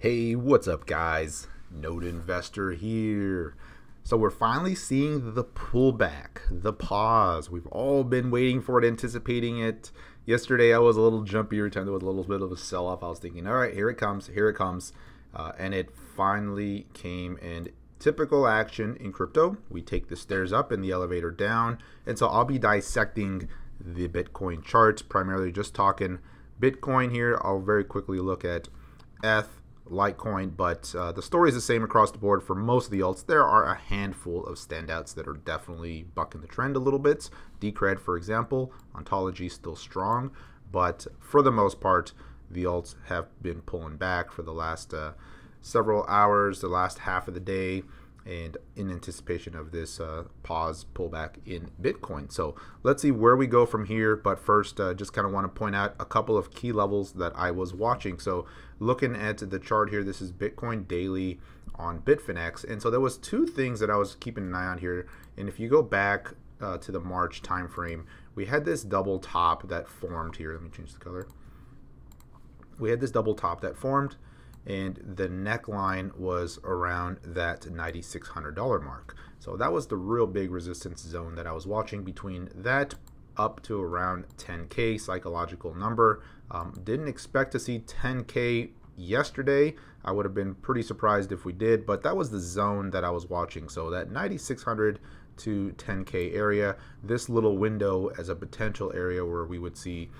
Hey, what's up, guys? Node Investor here. So we're finally seeing the pullback, the pause. We've all been waiting for it, anticipating it. Yesterday I was a little jumpy every time there was a little bit of a sell-off. I was thinking, all right, here it comes, and it finally came. And typical action in crypto, we take the stairs up and the elevator down. And so I'll be dissecting the Bitcoin charts, primarily just talking Bitcoin here. I'll very quickly look at ETH, Litecoin, but the story is the same across the board for most of the alts. There are a handful of standouts that are definitely bucking the trend a little bit. Decred, for example, Ontology still strong, but for the most part, the alts have been pulling back for the last several hours, the last half of the day, and in anticipation of this pause pullback in Bitcoin. So let's see where we go from here. But first, just kind of want to point out a couple of key levels that I was watching. So looking at the chart here, this is Bitcoin daily on Bitfinex. And so there was two things that I was keeping an eye on here. And if you go back to the March time frame, we had this double top that formed here. Let me change the color. We had this double top that formed, and the neckline was around that $9,600 mark. So that was the real big resistance zone that I was watching, between that up to around 10K psychological number. Didn't expect to see 10K yesterday. I would have been pretty surprised if we did, but that was the zone that I was watching. So that 9,600 to 10K area, this little window as a potential area where we would see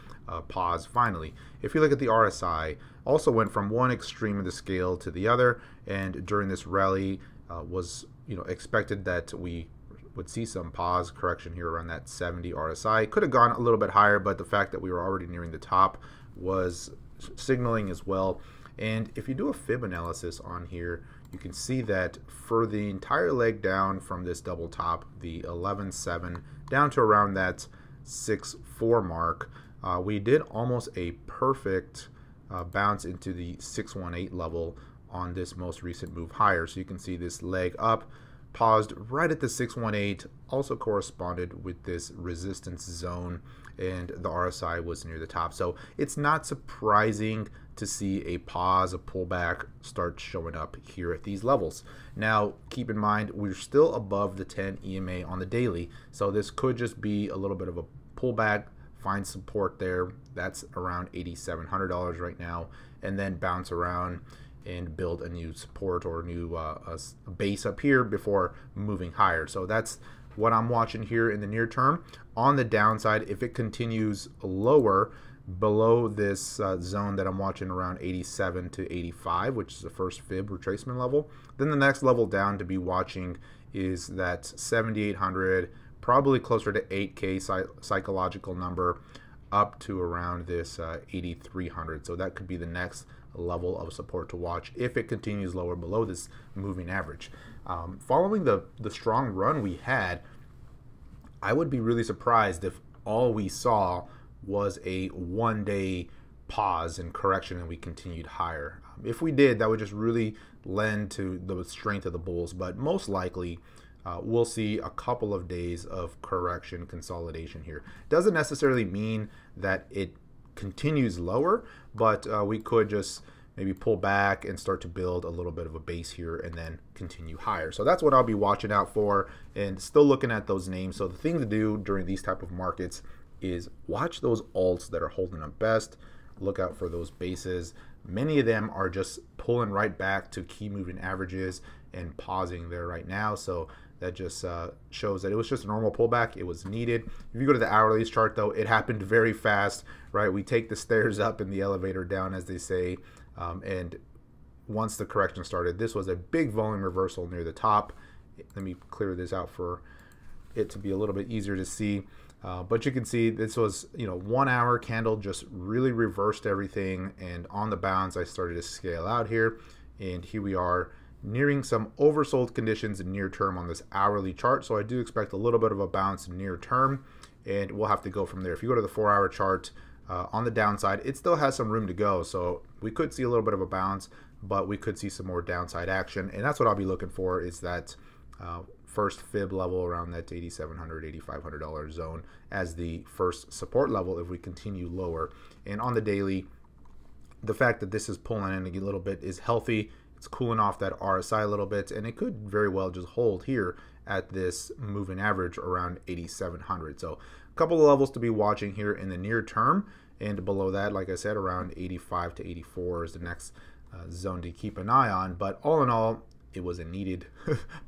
pause finally. If you look at the RSI, also went from one extreme of the scale to the other, and during this rally was expected that we would see some pause correction here around that 70 RSI. Could have gone a little bit higher, but the fact that we were already nearing the top was signaling as well. And if you do a fib analysis on here, you can see that for the entire leg down from this double top, the 11.7 down to around that 6.4 mark, we did almost a perfect bounce into the 618 level on this most recent move higher. So you can see this leg up paused right at the 618, also corresponded with this resistance zone, and the RSI was near the top. So it's not surprising to see a pause, a pullback start showing up here at these levels. Now keep in mind, we're still above the 10 EMA on the daily, so this could just be a little bit of a pullback, find support there. That's around $8,700 right now, and then bounce around and build a new support or a new base up here before moving higher. So that's what I'm watching here in the near term. On the downside, if it continues lower below this zone that I'm watching around 87 to 85, which is the first fib retracement level, then the next level down to be watching is that 7,800, probably closer to 8K psychological number, up to around this 8,300. So that could be the next level of support to watch if it continues lower below this moving average. Following the strong run we had, I would be really surprised if all we saw was a one-day pause and correction and we continued higher. If we did, that would just really lend to the strength of the bulls, but most likely we'll see a couple of days of correction consolidation here. Doesn't necessarily mean that it continues lower, but we could just maybe pull back and start to build a little bit of a base here and then continue higher. So that's what I'll be watching out for, and still looking at those names. So the thing to do during these type of markets is watch those alts that are holding up best. Look out for those bases. Many of them are just pulling right back to key moving averages and pausing there right now. So that just shows that it was just a normal pullback. It was needed. If you go to the hourly chart, though, it happened very fast, right? We take the stairs up and the elevator down, as they say. And once the correction started, this was a big volume reversal near the top. Let me clear this out for it to be a little bit easier to see. But you can see this was, 1 hour candle, just really reversed everything. And on the bounce, I started to scale out here. And here we are, nearing some oversold conditions near term on this hourly chart. So I do expect a little bit of a bounce near term, and we'll have to go from there. If you go to the 4-hour chart, on the downside, it still has some room to go. So we could see a little bit of a bounce, but we could see some more downside action. And that's what I'll be looking for, is that first fib level around that $8,700, $8,500 zone as the first support level if we continue lower. And on the daily, the fact that this is pulling in a little bit is healthy. It's cooling off that RSI a little bit, and it could very well just hold here at this moving average around 8,700. So a couple of levels to be watching here in the near term, and below that, like I said, around 85 to 84 is the next zone to keep an eye on. But all in all, it was a needed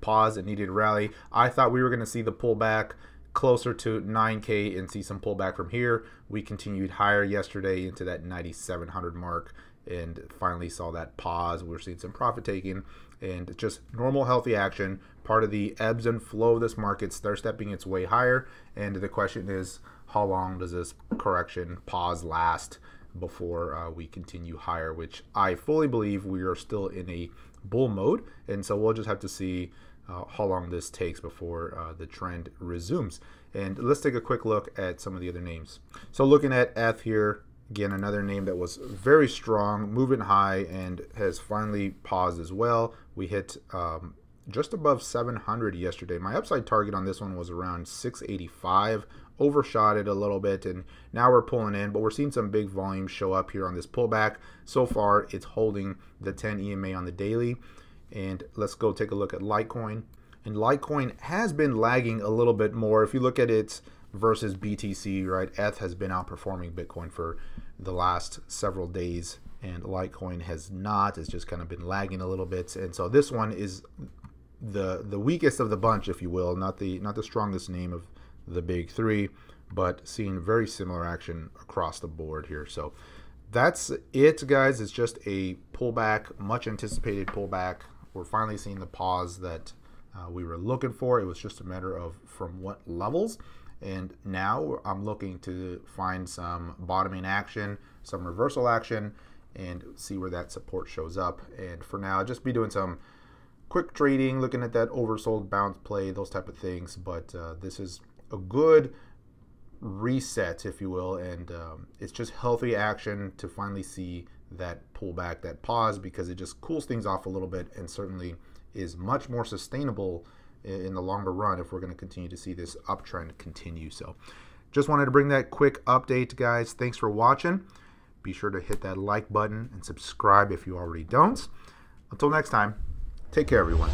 pause, a needed rally. I thought we were going to see the pullback closer to 9K and see some pullback from here. We continued higher yesterday into that 9,700 mark and finally saw that pause. We're seeing some profit taking and just normal healthy action, part of the ebbs and flow of this market. Start stepping its way higher, and the question is, how long does this correction pause last before we continue higher, which I fully believe we are still in a bull mode, and so we'll just have to see how long this takes before the trend resumes. And let's take a quick look at some of the other names. So looking at ETH here, again, another name that was very strong, moving high, and has finally paused as well. We hit just above 700 yesterday. My upside target on this one was around 685, overshot it a little bit, and now we're pulling in, but we're seeing some big volume show up here on this pullback. So far, it's holding the 10 EMA on the daily. And let's go take a look at Litecoin. And Litecoin has been lagging a little bit more. If you look at it versus BTC, right, ETH has been outperforming Bitcoin for the last several days, and Litecoin has not. It's just kind of been lagging a little bit. And so this one is the weakest of the bunch, if you will, not the strongest name of the big three, but seeing very similar action across the board here. So that's it, guys. It's just a pullback, much anticipated pullback. We're finally seeing the pause that we were looking for. It was just a matter of from what levels. And now I'm looking to find some bottoming action, some reversal action, and see where that support shows up. And for now, just be doing some quick trading, looking at that oversold bounce play, those type of things. But this is a good reset, if you will, and it's just healthy action to finally see that pullback, that pause, because it just cools things off a little bit and certainly is much more sustainable in the longer run if we're going to continue to see this uptrend continue. So just wanted to bring that quick update, guys. Thanks for watching. Be sure to hit that like button and subscribe if you already don't. Until next time, take care, everyone.